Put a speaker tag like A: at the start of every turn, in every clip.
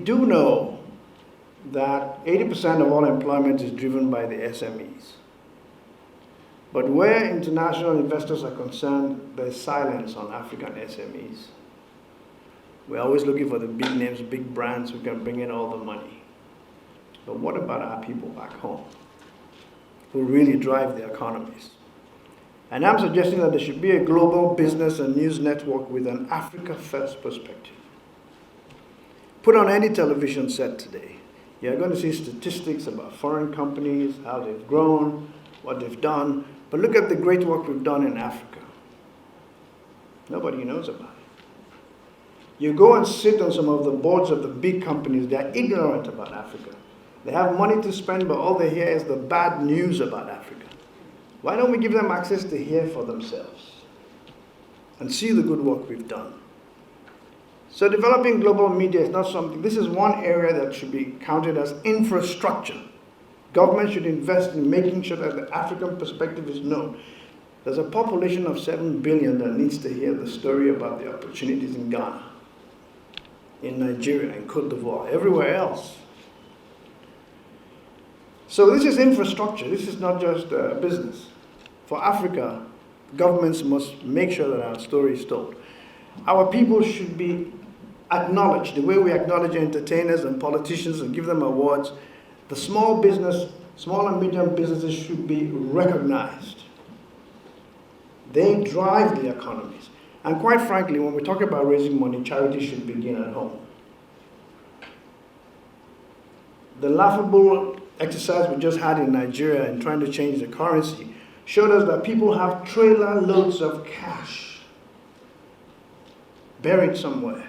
A: do know that 80% of all employment is driven by the SMEs. But where international investors are concerned, there's silence on African SMEs. We're always looking for the big names, big brands who can bring in all the money. But what about our people back home who really drive the economies? And I'm suggesting that there should be a global business and news network with an Africa-first perspective. Put on any television set today, you're going to see statistics about foreign companies, how they've grown, what they've done. But look at the great work we've done in Africa. Nobody knows about it. You go and sit on some of the boards of the big companies, they're ignorant about Africa. They have money to spend, but all they hear is the bad news about Africa. Why don't we give them access to hear for themselves and see the good work we've done? So developing global media is not something, this is one area that should be counted as infrastructure. Government should invest in making sure that the African perspective is known. There's a population of 7 billion that needs to hear the story about the opportunities in Ghana, in Nigeria, in Cote d'Ivoire, everywhere else. So this is infrastructure. This is not just business. For Africa, governments must make sure that our story is told. Our people should be acknowledged the way we acknowledge entertainers and politicians and give them awards. The small and medium businesses should be recognized. They drive the economies. And quite frankly, when we talk about raising money, charity should begin at home. The laughable exercise we just had in Nigeria in trying to change the currency showed us that people have trailer loads of cash buried somewhere.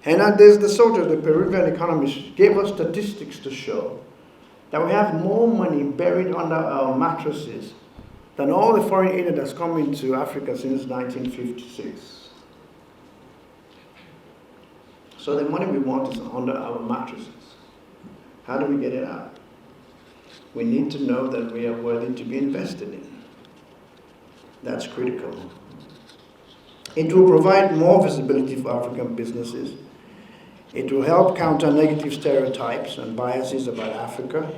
A: Hernandez de Soto, the Peruvian economist, gave us statistics to show that we have more money buried under our mattresses than all the foreign aid that's come into Africa since 1956. So the money we want is under our mattresses. How do we get it out? We need to know that we are worthy to be invested in. That's critical. It will provide more visibility for African businesses. It will help counter negative stereotypes and biases about Africa.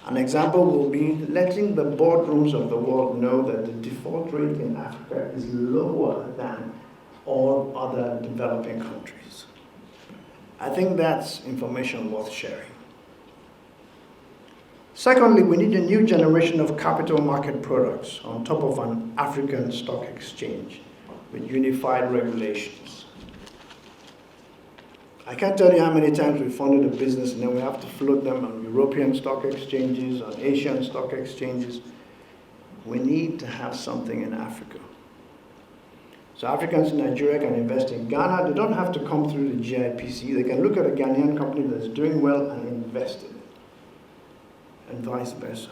A: An example will be letting the boardrooms of the world know that the default rate in Africa is lower than all other developing countries. I think that's information worth sharing. Secondly, we need a new generation of capital market products on top of an African stock exchange with unified regulations. I can't tell you how many times we funded a business and then we have to float them on European stock exchanges, on Asian stock exchanges. We need to have something in Africa. So Africans in Nigeria can invest in Ghana. They don't have to come through the GIPC. They can look at a Ghanaian company that's doing well and invest in it, and vice versa.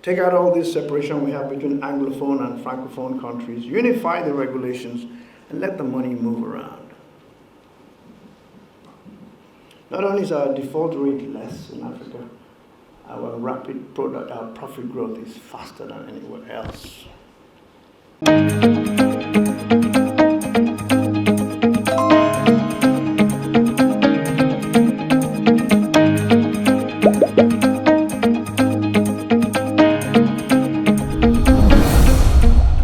A: Take out all this separation we have between Anglophone and Francophone countries, unify the regulations, and let the money move around. Not only is our default rate less in Africa, our profit growth is faster than anywhere else.